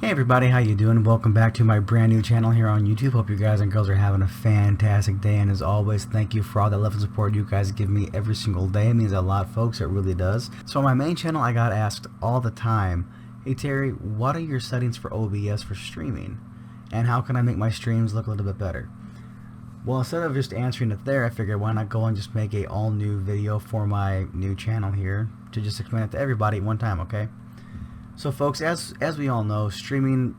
Hey everybody, how you doing? Welcome back to my brand new channel here on YouTube. Hope you guys and girls are having a fantastic day, and as always, thank you for all the love and support you guys give me every single day. It means a lot, folks. It really does. So on my main channel, I got asked all the time, hey Terry, what are your settings for OBS for streaming? And how can I make my streams look a little bit better? Well, instead of just answering it there, I figured why not go and just make a all new video for my new channel here to just explain it to everybody at one time, okay? So folks, as we all know, streaming,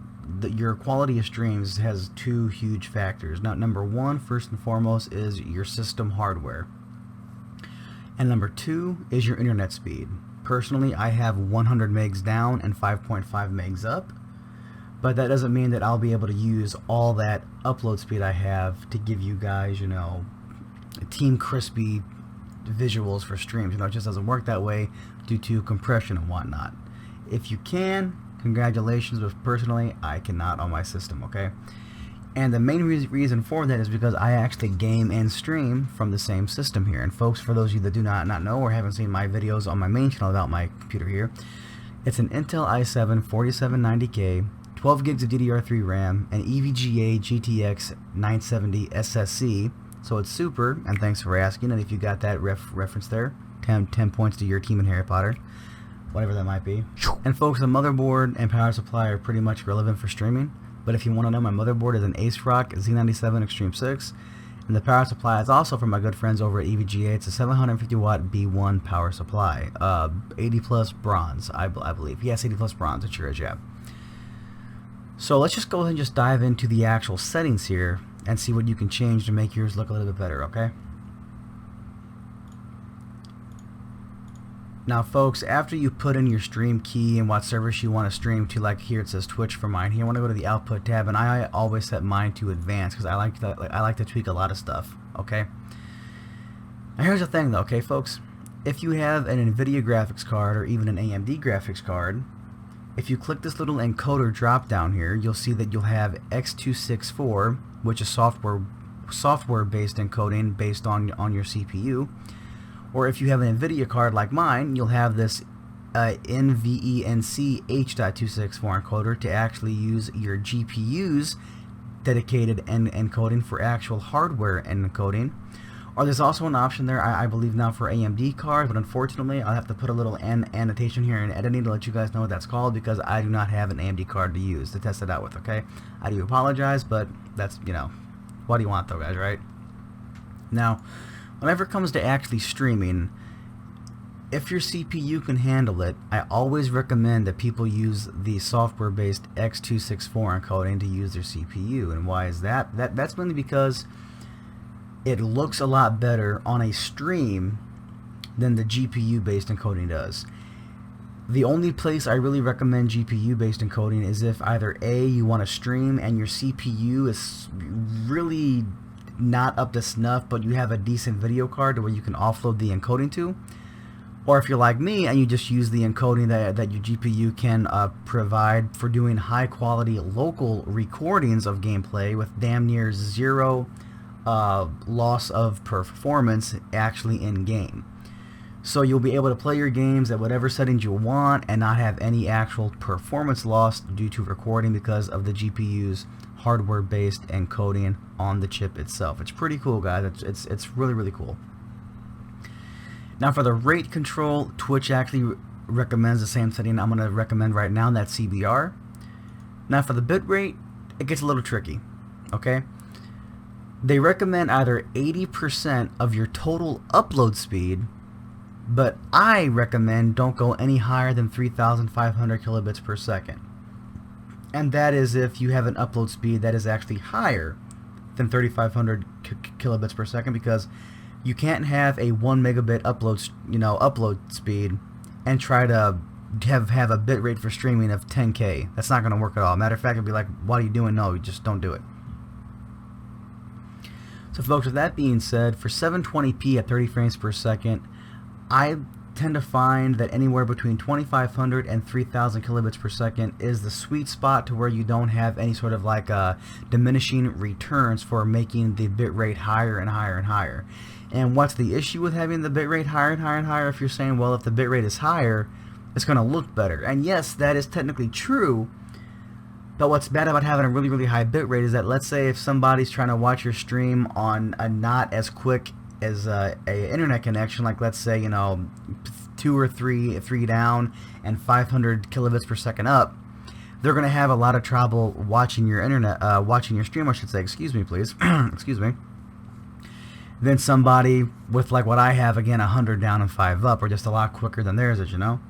your quality of streams has two huge factors. Now, number one, first and foremost, is your system hardware. And number two is your internet speed. Personally, I have 100 megs down and 5.5 megs up. But that doesn't mean that I'll be able to use all that upload speed I have to give you guys, you know, team crispy visuals for streams. You know, it just doesn't work that way due to compression and whatnot. If you can, congratulations, but personally, I cannot on my system, okay? And the main reason for that is because I actually game and stream from the same system here. And folks, for those of you that do not know or haven't seen my videos on my main channel about my computer here, it's an Intel i7 4790K, 12 gigs of DDR3 RAM, an EVGA GTX 970 SSC, so it's super, and thanks for asking. And if you got that reference there, 10 points to your team in Harry Potter. Whatever that might be. And folks, the motherboard and power supply are pretty much relevant for streaming, but if you want to know, my motherboard is an AceRock Z97 Extreme 6, and the power supply is also from my good friends over at EVGA. It's a 750 watt B1 power supply, 80 plus bronze, I believe. Yes, 80 plus bronze, it sure is, yeah. So let's just go ahead and just dive into the actual settings here and see what you can change to make yours look a little bit better, okay? Now folks, after you put in your stream key and what service you want to stream to, like here it says Twitch for mine, here I want to go to the output tab, and I always set mine to advanced because I like to tweak a lot of stuff, okay? Now here's the thing though, okay folks, if you have an NVIDIA graphics card or even an AMD graphics card, if you click this little encoder drop down here, you'll see that you'll have X264, which is software based encoding based on your CPU. Or if you have an NVIDIA card like mine, you'll have this NVENC H.264 encoder to actually use your GPU's dedicated encoding for actual hardware encoding. Or there's also an option there, I believe now, for AMD cards, but unfortunately I'll have to put a little annotation here in editing to let you guys know what that's called, because I do not have an AMD card to use to test it out with, okay? I do apologize, but that's, you know, what do you want though, guys, right? Now, whenever it comes to actually streaming, if your CPU can handle it, I always recommend that people use the software-based X264 encoding to use their CPU. And why is that? That's mainly because it looks a lot better on a stream than the GPU-based encoding does. The only place I really recommend GPU-based encoding is if either A, you want to stream and your CPU is really not up to snuff, but you have a decent video card to where you can offload the encoding to, or if you're like me and you just use the encoding that your GPU can provide for doing high quality local recordings of gameplay with damn near zero loss of performance actually in game. So you'll be able to play your games at whatever settings you want and not have any actual performance loss due to recording because of the GPU's hardware-based encoding on the chip itself. It's pretty cool, guys. It's really cool. Now for the rate control, Twitch actually recommends the same setting I'm going to recommend right now, and that's CBR. Now for the bitrate, it gets a little tricky, okay? They recommend either 80% of your total upload speed, but I recommend don't go any higher than 3,500 kilobits per second. And that is if you have an upload speed that is actually higher than 3,500 kilobits per second, because you can't have a 1 megabit upload speed and try to have a bit rate for streaming of 10K. That's not going to work at all. Matter of fact, it'd be like, what are you doing? No, you just don't do it. So folks, with that being said, for 720p at 30 frames per second, I tend to find that anywhere between 2,500 and 3,000 kilobits per second is the sweet spot to where you don't have any sort of like diminishing returns for making the bitrate higher and higher and higher. And what's the issue with having the bitrate higher and higher and higher? If you're saying, well, if the bitrate is higher, it's going to look better. And yes, that is technically true, But what's bad about having a really, really high bit rate is that, let's say if somebody's trying to watch your stream on a not as quick as a internet connection, like let's say, you know, 2 or 3 down and 500 kilobits per second up, they're going to have a lot of trouble watching your internet, watching your stream, I should say. Excuse me, please. Excuse me. Than somebody with, like what I have, again, 100 down and 5 up, or just a lot quicker than theirs, as you know.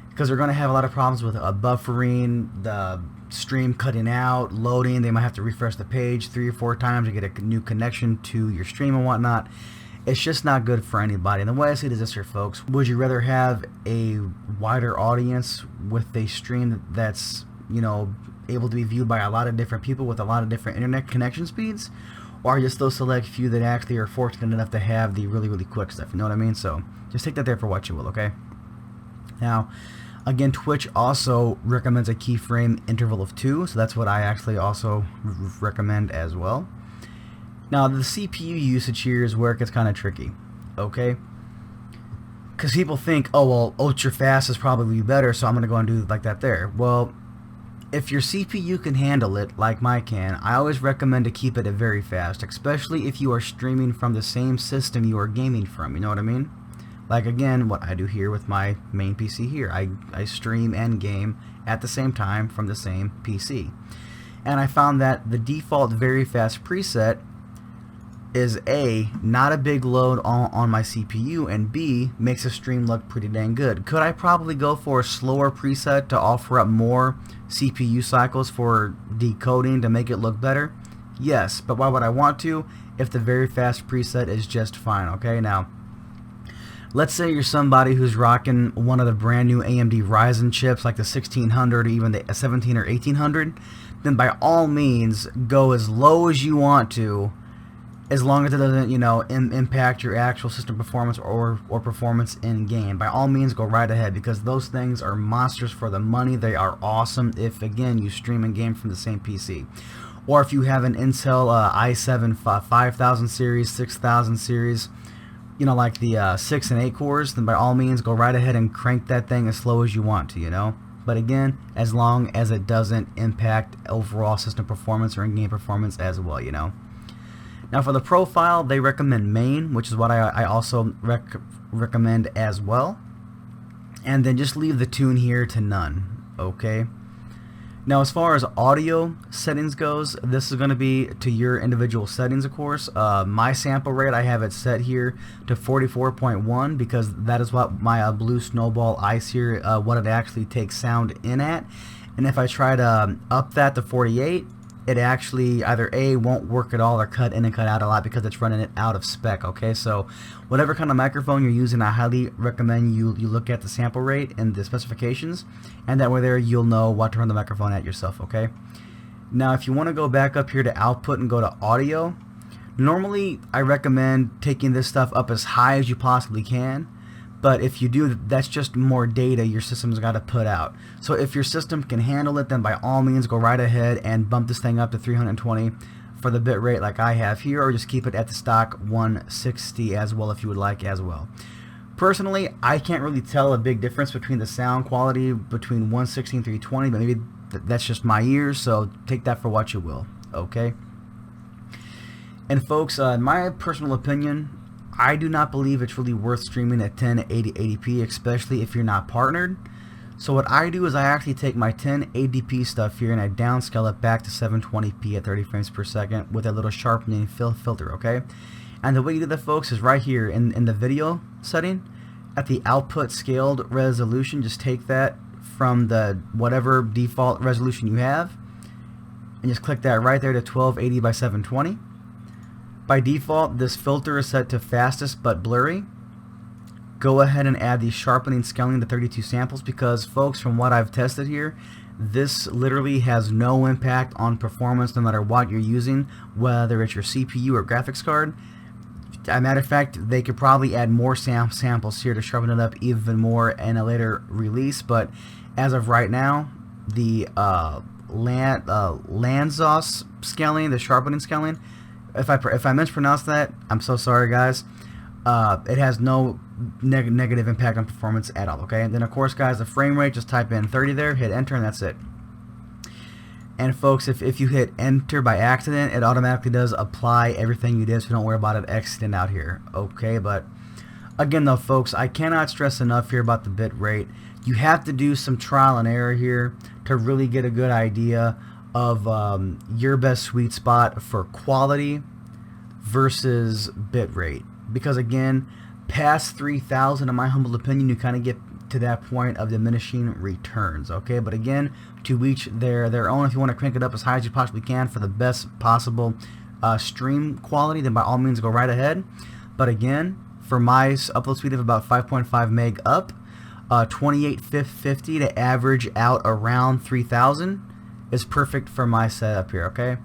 Because they're going to have a lot of problems with buffering, the stream cutting out, loading. They might have to refresh the page 3 or 4 times to get a new connection to your stream and whatnot. It's just not good for anybody. And the way I see it is this here, folks. Would you rather have a wider audience with a stream that's, you know, able to be viewed by a lot of different people with a lot of different internet connection speeds? Or just those select few that actually are fortunate enough to have the really, really quick stuff? You know what I mean? So just take that there for what you will, okay? Now, again, Twitch also recommends a keyframe interval of 2, so that's what I actually also recommend as well. Now, the CPU usage here is where it gets kind of tricky, okay? Because people think, oh, well, ultra fast is probably better, so I'm going to go and do like that there. Well, if your CPU can handle it, like mine can, I always recommend to keep it at very fast, especially if you are streaming from the same system you are gaming from, you know what I mean? Like, again, what I do here with my main PC here. I stream and game at the same time from the same PC. And I found that the default very fast preset is A, not a big load on my CPU, and B, makes the stream look pretty dang good. Could I probably go for a slower preset to offer up more CPU cycles for decoding to make it look better? Yes, but why would I want to if the very fast preset is just fine, okay? Now, let's say you're somebody who's rocking one of the brand new AMD Ryzen chips like the 1600 or even the 17 or 1800, then by all means go as low as you want to, as long as it doesn't, you know, impact your actual system performance or performance in game. By all means, go right ahead, because those things are monsters for the money. They are awesome if, again, you stream and game from the same PC. Or if you have an Intel i7 5000 series, 6000 series, you know, like the 6 and 8 cores, then by all means, go right ahead and crank that thing as slow as you want to, you know. But again, as long as it doesn't impact overall system performance or in-game performance as well, you know. Now for the profile, they recommend main, which is what I also recommend as well. And then just leave the tune here to none, okay? Now as far as audio settings goes, this is going to be to your individual settings, of course. My sample rate, I have it set here to 44.1 because that is what my Blue Snowball Ice here, what it actually takes sound in at. And if I try to up that to 48, it actually either A, won't work at all, or cut in and cut out a lot because it's running it out of spec, okay? So whatever kind of microphone you're using, I highly recommend you look at the sample rate and the specifications, and that way there you'll know what to run the microphone at yourself, okay? Now if you want to go back up here to output and go to audio, normally I recommend taking this stuff up as high as you possibly can. But if you do, that's just more data your system's got to put out. So if your system can handle it, then by all means go right ahead and bump this thing up to 320 for the bit rate like I have here, or just keep it at the stock 160 as well if you would like as well. Personally, I can't really tell a big difference between the sound quality between 160 and 320, but maybe that's just my ears, so take that for what you will, okay? And folks, in my personal opinion, I do not believe it's really worth streaming at 1080p, especially if you're not partnered. So what I do is I actually take my 1080p stuff here and I downscale it back to 720p at 30 frames per second with a little sharpening filter, okay? And the way you do that, folks, is right here in the video setting at the output scaled resolution. Just take that from the whatever default resolution you have and just click that right there to 1280 by 720. By default, this filter is set to fastest but blurry. Go ahead and add the sharpening scaling to 32 samples because, folks, from what I've tested here, this literally has no impact on performance no matter what you're using, whether it's your CPU or graphics card. As a matter of fact, they could probably add more samples here to sharpen it up even more in a later release, but as of right now, the Lanzos scaling, the sharpening scaling, if I mispronounce that, I'm so sorry, guys. It has no negative impact on performance at all, okay? And then, of course, guys, the frame rate, just type in 30 there, hit enter, and that's it. And folks, if you hit enter by accident, it automatically does apply everything you did, so don't worry about it exiting out here. Okay, but again though folks, I cannot stress enough here about the bit rate. You have to do some trial and error here to really get a good idea of your best sweet spot for quality versus bit rate. Because again, past 3000, in my humble opinion, you kind of get to that point of diminishing returns. Okay, but again, to each their own. If you want to crank it up as high as you possibly can for the best possible stream quality, then by all means go right ahead. But again, for my upload speed of about 5.5 meg up, 2850 to average out around 3000 is perfect for my setup here. Okay,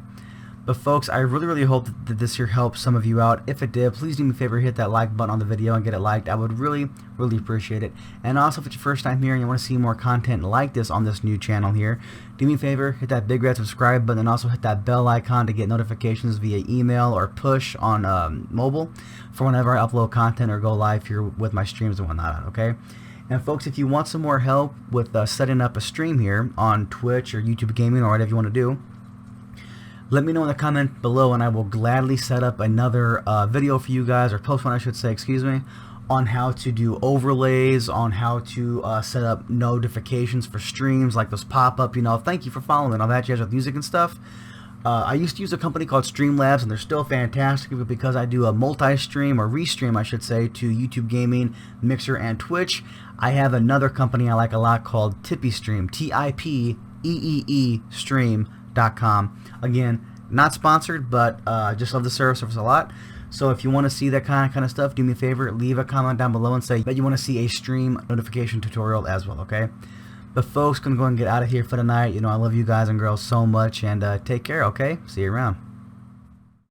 but folks, I really hope that this here helps some of you out. If it did, please do me a favor, hit that like button on the video and get it liked. I would really appreciate it. And also, if it's your first time here and you want to see more content like this on this new channel here, do me a favor, hit that big red subscribe button and also hit that bell icon to get notifications via email or push on mobile for whenever I upload content or go live here with my streams and whatnot. Okay. And folks, if you want some more help with setting up a stream here on Twitch or YouTube Gaming or whatever you want to do, let me know in the comment below and I will gladly set up another video for you guys, or post one I should say, excuse me, on how to do overlays, on how to set up notifications for streams like those pop-up, you know, thank you for following, all that jazz with music and stuff. I used to use a company called Streamlabs, and they're still fantastic, but because I do a multi-stream, or restream I should say, to YouTube Gaming, Mixer, and Twitch, I have another company I like a lot called TipeeeStream, T-I-P-E-E-E stream.com. Again, not sponsored, but just love the service a lot. So if you want to see that kind of stuff, do me a favor, leave a comment down below and say that you want to see a stream notification tutorial as well, okay? But folks, gonna go and get out of here for tonight. You know, I love you guys and girls so much, and take care, okay? See you around.